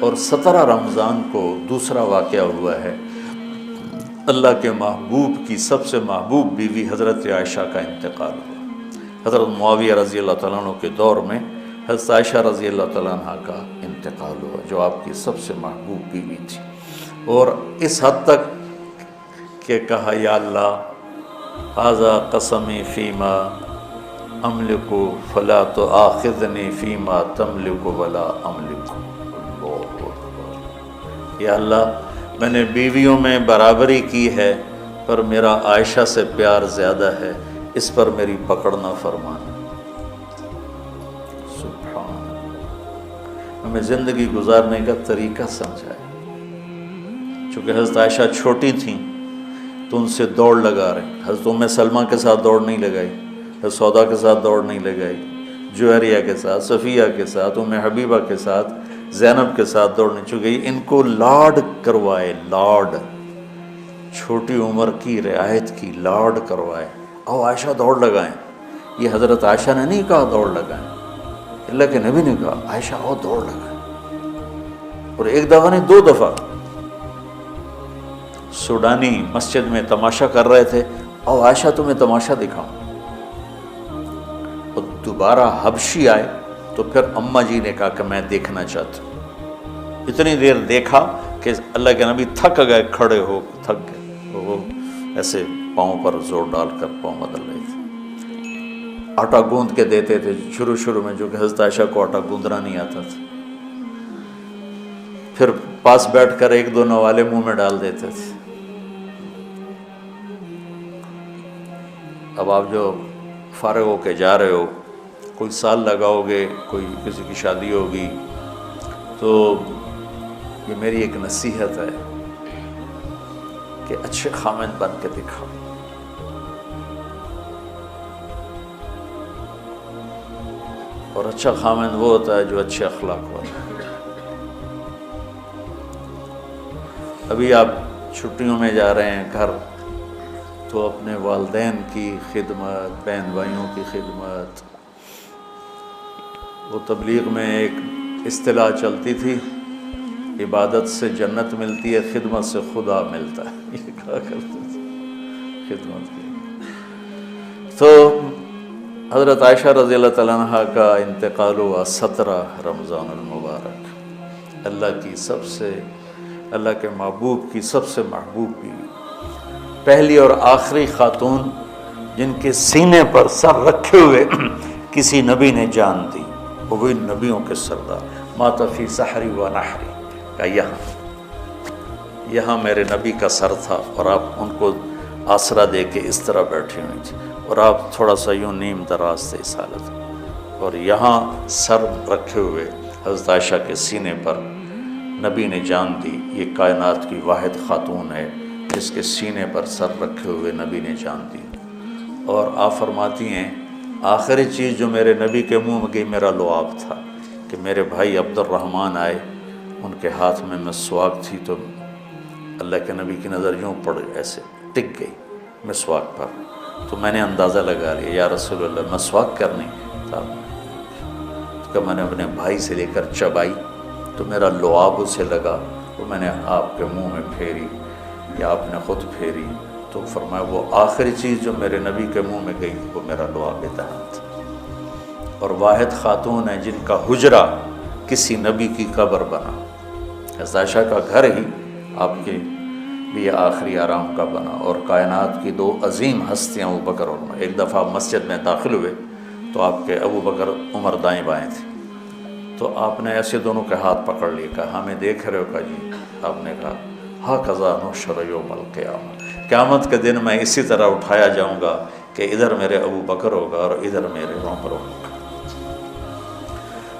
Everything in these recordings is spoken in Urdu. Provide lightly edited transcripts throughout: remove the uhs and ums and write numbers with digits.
اور 17 رمضان کو دوسرا واقعہ ہوا ہے، اللہ کے محبوب کی سب سے محبوب بیوی حضرت عائشہ کا انتقال ہوا۔ حضرت معاویہ رضی اللہ تعالیٰ عنہ کے دور میں حضرت عائشہ رضی اللہ تعالیٰ عنہ کا انتقال ہوا، جو آپ کی سب سے محبوب بیوی تھی، اور اس حد تک کہ کہا یا اللہ ھذا قسمی فیما املک فلا تؤاخذنی فیما تملک ولا املک۔ یا اللہ میں نے بیویوں میں برابری کی ہے، پر میرا عائشہ سے پیار زیادہ ہے، اس پر میری پکڑ نہ فرمانا۔ سبحان اللہ، ہمیں زندگی گزارنے کا طریقہ سمجھائے۔ چونکہ حضرت عائشہ چھوٹی تھیں تو ان سے دوڑ لگا رہے ہیں۔ حضرت ام سلمہ کے ساتھ دوڑ نہیں لگائی، حضرت سودا کے ساتھ دوڑ نہیں لگائی، جویریہ کے ساتھ، صفیہ کے ساتھ، ام حبیبہ کے ساتھ، زینب کے ساتھ دوڑ نہیں چکی۔ ان کو لاڈ کروائے، لاڈ، چھوٹی عمر کی رعایت کی، لاڈ کروائے۔ او عائشہ دوڑ لگائیں، یہ حضرت عائشہ نے نہیں کہا دوڑ لگائیں، اللہ کے نبی نے کہا عائشہ او دوڑ لگائیں۔ اور ایک دفعہ نہیں، 2 دفعہ سوڈانی مسجد میں تماشا کر رہے تھے، او عائشہ تمہیں تماشا دکھاؤں۔ اور دوبارہ حبشی آئے تو پھر اماں جی نے کہا کہ میں دیکھنا چاہتا ہوں۔ اتنی دیر دیکھا کہ اللہ کے نبی تھک گئے، کھڑے ہو تھک گئے، وہ ایسے پاؤں پر زور ڈال کر پاؤں بدل رہے تھے۔ آٹا گوندھ کے دیتے تھے شروع میں، جو کہ حضرت عائشہ کو آٹا گوندنا نہیں آتا تھا، پھر پاس بیٹھ کر 1-2 نوالے منہ میں ڈال دیتے تھے۔ اب آپ جو فارغ ہو کے جا رہے ہو، کوئی سال لگاؤ گے، کوئی کسی کی شادی ہوگی، تو یہ میری ایک نصیحت ہے کہ اچھے خامند بن کے دکھاؤ۔ اور اچھا خامند وہ ہوتا ہے جو اچھے اخلاق والا۔ ابھی آپ چھٹیوں میں جا رہے ہیں گھر، تو اپنے والدین کی خدمت، بہن بھائیوں کی خدمت۔ وہ تبلیغ میں ایک اصطلاح چلتی تھی، عبادت سے جنت ملتی ہے، خدمت سے خدا ملتا ہے، یہ کہا کرتے تھے خدمت کی۔ تو حضرت عائشہ رضی اللہ تعالیٰ عنہ کا انتقال ہوا 17 رمضان المبارک۔ اللہ کے محبوب کی سب سے محبوب بیوی، پہلی اور آخری خاتون جن کے سینے پر سر رکھے ہوئے کسی نبی نے جان دی، وہ ہوئی نبیوں کے سردار۔ مات فی سحری و نحری، کا یہاں میرے نبی کا سر تھا، اور آپ ان کو آسرا دے کے اس طرح بیٹھے ہوئے تھے، اور آپ تھوڑا سا یوں نیم دراز تھے اس حالت، اور یہاں سر رکھے ہوئے حضرت عائشہ کے سینے پر نبی نے جان دی، یہ کائنات کی واحد خاتون ہے جس کے سینے پر سر رکھے ہوئے نبی نے جان دی۔ اور آپ فرماتی ہیں آخری چیز جو میرے نبی کے منہ میں گئی میرا لعاب تھا، کہ میرے بھائی عبد الرحمن آئے، ان کے ہاتھ میں مسواک تھی، تو اللہ کے نبی کی نظر یوں پڑ ایسے ٹک گئی مسواک پر، تو میں نے اندازہ لگا لیا یا رسول اللہ مسواک کرنی تھا، کہ میں نے اپنے بھائی سے لے کر چبائی تو میرا لعاب اسے لگا، وہ میں نے آپ کے منہ میں پھیری یا آپ نے خود پھیری، تو فرمایا وہ آخری چیز جو میرے نبی کے منہ میں گئی وہ میرا لعاب دہن تھا۔ اور واحد خاتون ہے جن کا حجرہ کسی نبی کی قبر بنا، حضرت عائشہ کا گھر ہی آپ کے لیے آخری آرام کا بنا۔ اور کائنات کی 2 عظیم ہستیاں ابو بکر اور عمر، ایک دفعہ مسجد میں داخل ہوئے تو آپ کے ابو بکر عمر دائیں بائیں تھے، تو آپ نے ایسے دونوں کے ہاتھ پکڑ لیے، کہا ہمیں دیکھ رہے ہو؟ کہا جی۔ آپ نے کہا ہاکذا نحشر یوم القیامہ، قیامت کے دن میں اسی طرح اٹھایا جاؤں گا کہ ادھر میرے ابو بکر ہوگا اور ادھر میرے عمر ہوگا۔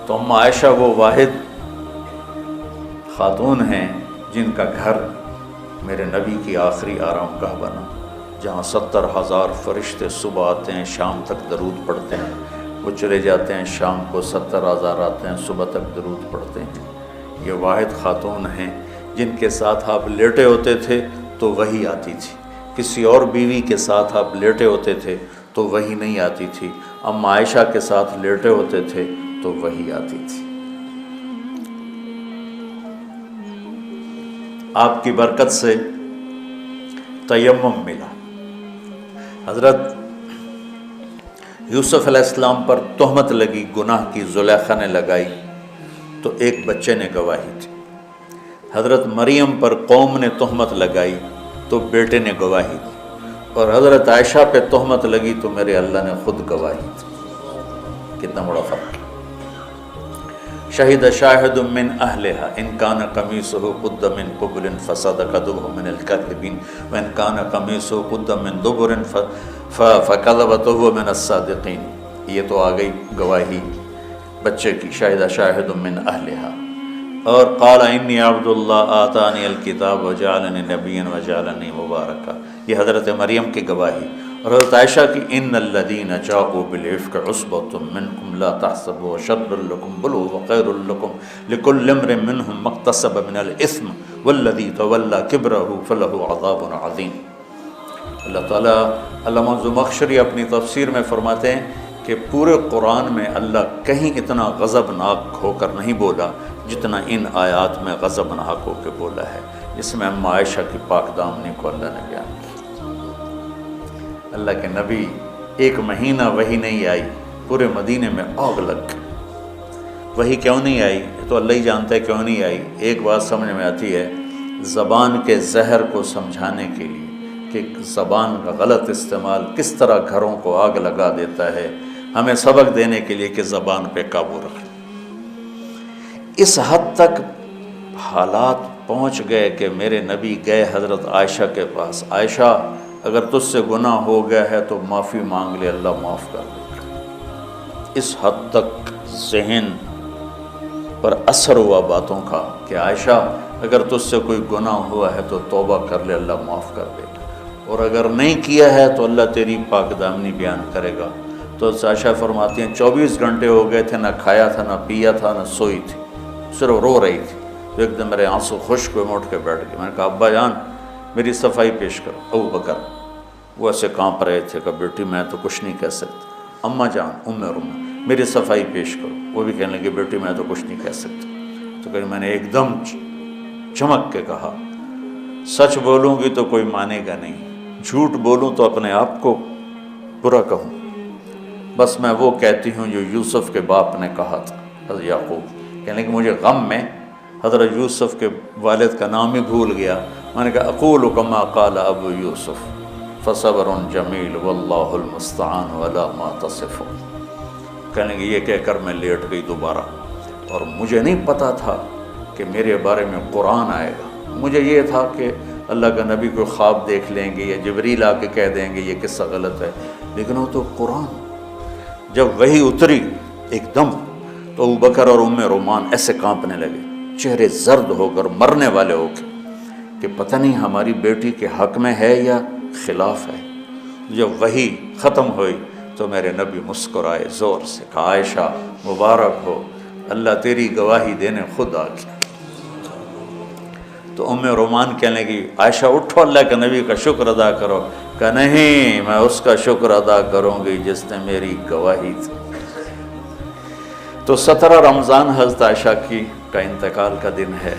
تو اماں عائشہ وہ واحد خاتون ہیں جن کا گھر میرے نبی کی آخری آرام گاہ بنا، جہاں 70,000 فرشتے صبح آتے ہیں، شام تک درود پڑھتے ہیں، وہ چلے جاتے ہیں، شام کو 70,000 آتے ہیں، صبح تک درود پڑھتے ہیں۔ یہ واحد خاتون ہیں جن کے ساتھ آپ لیٹے ہوتے تھے تو وحی آتی تھی، کسی اور بیوی کے ساتھ آپ لیٹے ہوتے تھے تو وحی نہیں آتی تھی، اماں عائشہ کے ساتھ لیٹے ہوتے تھے تو وحی آتی تھی۔ آپ کی برکت سے تیمم ملا۔ حضرت یوسف علیہ السلام پر تہمت لگی، گناہ کی، زلیخا نے لگائی تو ایک بچے نے گواہی دی۔ حضرت مریم پر قوم نے تہمت لگائی تو بیٹے نے گواہی دی، اور حضرت عائشہ پہ تہمت لگی تو میرے اللہ نے خود گواہی دی۔ کتنا بڑا فرق ہے۔ شہد شاہد من اہلہا ان کان قمیصہ قد من قبل فصدقت وهو من الکاذبین وان کان قمیصہ قد من دبر فکذبت وهو من الصادقین۔ یہ تو آ گئی گواہی بچے کی، شاہد شاہد من اہلہا۔ اور قال انی عبد اللہ آتانی الکتاب وجعلنی نبیا وجعلنی مبارکا، یہ حضرت مریم کی گواہی۔ اور حضرت عائشہ کی ان الذین جاءوا بالعفک عصبۃ منکم لا تحسبوا شر لکم بل هو خیر لکم لکل امرئ منهم ما اکتسب من الاثم والذی تولى کبرہ فلہ عذاب عظیم۔ اللہ تعالیٰ علامہ زمخشری اپنی تفسیر میں فرماتے ہیں کہ پورے قرآن میں اللہ کہیں اتنا غضبناک ہو کر نہیں بولا جتنا ان آیات میں غضبناک ہو کے بولا ہے، جس میں اما عائشہ کی پاک دامنی کو اللہ نے بیان کیا۔ اللہ کے نبی ایک مہینہ وحی نہیں آئی، پورے مدینے میں آگ لگ گئی۔ وحی کیوں نہیں آئی تو اللہ ہی جانتا ہے کیوں نہیں آئی۔ ایک بات سمجھ میں آتی ہے، زبان کے زہر کو سمجھانے کے لیے کہ زبان کا غلط استعمال کس طرح گھروں کو آگ لگا دیتا ہے، ہمیں سبق دینے کے لیے کہ زبان پہ قابو رکھیں۔ اس حد تک حالات پہنچ گئے کہ میرے نبی گئے حضرت عائشہ کے پاس، عائشہ اگر تجھ سے گناہ ہو گیا ہے تو معافی مانگ لے، اللہ معاف کر دے گا۔ اس حد تک ذہن پر اثر ہوا باتوں کا کہ عائشہ اگر تجھ سے کوئی گناہ ہوا ہے تو توبہ کر لے، اللہ معاف کر دے گا، اور اگر نہیں کیا ہے تو اللہ تیری پاک دامنی بیان کرے گا۔ تو عائشہ فرماتی ہیں 24 گھنٹے ہو گئے تھے، نہ کھایا تھا، نہ پیا تھا، نہ سوئی تھی، صرف رو رہی تھی۔ تو ایک دم میرے آنسو خشک ہوئے، اٹھ کے بیٹھ گئے۔ میں نے کہا ابا جان میری صفائی پیش کرو۔ ابو بکر وہ ایسے کانپ رہے تھے کہ بیٹی میں تو کچھ نہیں کہہ سکتا۔ اماں جان ام روما میری صفائی پیش کرو۔ وہ بھی کہنے لگے بیٹی میں تو کچھ نہیں کہہ سکتا۔ تو کہ میں نے ایک دم چمک کے کہا سچ بولوں گی تو کوئی مانے گا نہیں، جھوٹ بولوں تو اپنے آپ کو برا کہوں، بس میں وہ کہتی ہوں جو یوسف کے باپ نے کہا تھا، حضرت یعقوب۔ کہنے کہ مجھے غم میں حضرت یوسف کے والد کا نام ہی بھول گیا۔ میں نے کہا اقول کما قال ابو یوسف فصبر جمیل واللہ المستعان ولا ما تصفون۔ کہنے کہ یہ کہہ کر میں لیٹ گئی دوبارہ، اور مجھے نہیں پتا تھا کہ میرے بارے میں قرآن آئے گا۔ مجھے یہ تھا کہ اللہ کا نبی کو خواب دیکھ لیں گے یا جبریل آ کے کہہ دیں گے یہ قصہ غلط ہے، لیکن وہ تو قرآن۔ جب وہی اتری ایک دم تو ابوبکر اور ام رومان ایسے کانپنے لگے، چہرے زرد ہو کر مرنے والے ہو کے کہ پتہ نہیں ہماری بیٹی کے حق میں ہے یا خلاف ہے۔ جب وہی ختم ہوئی تو میرے نبی مسکرائے زور سے، کہا عائشہ مبارک ہو، اللہ تیری گواہی دینے خود آ گیا۔ تو ام رومان کہنے لگی عائشہ اٹھو، اللہ کے نبی کا شکر ادا کرو۔ کہ نہیں، میں اس کا شکر ادا کروں گی جس نے میری گواہی دی۔ تو 17 رمضان حضرت عائشہ کا انتقال کا دن ہے۔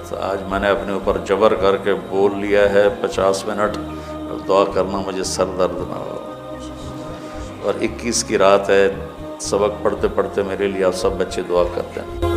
تو آج میں نے اپنے اوپر جبر کر کے بول لیا ہے 50 منٹ، دعا کرنا مجھے سر درد نہ ہو۔ اور 21 کی رات ہے، سبق پڑھتے پڑھتے میرے لیے آپ سب بچے دعا کرتے ہیں۔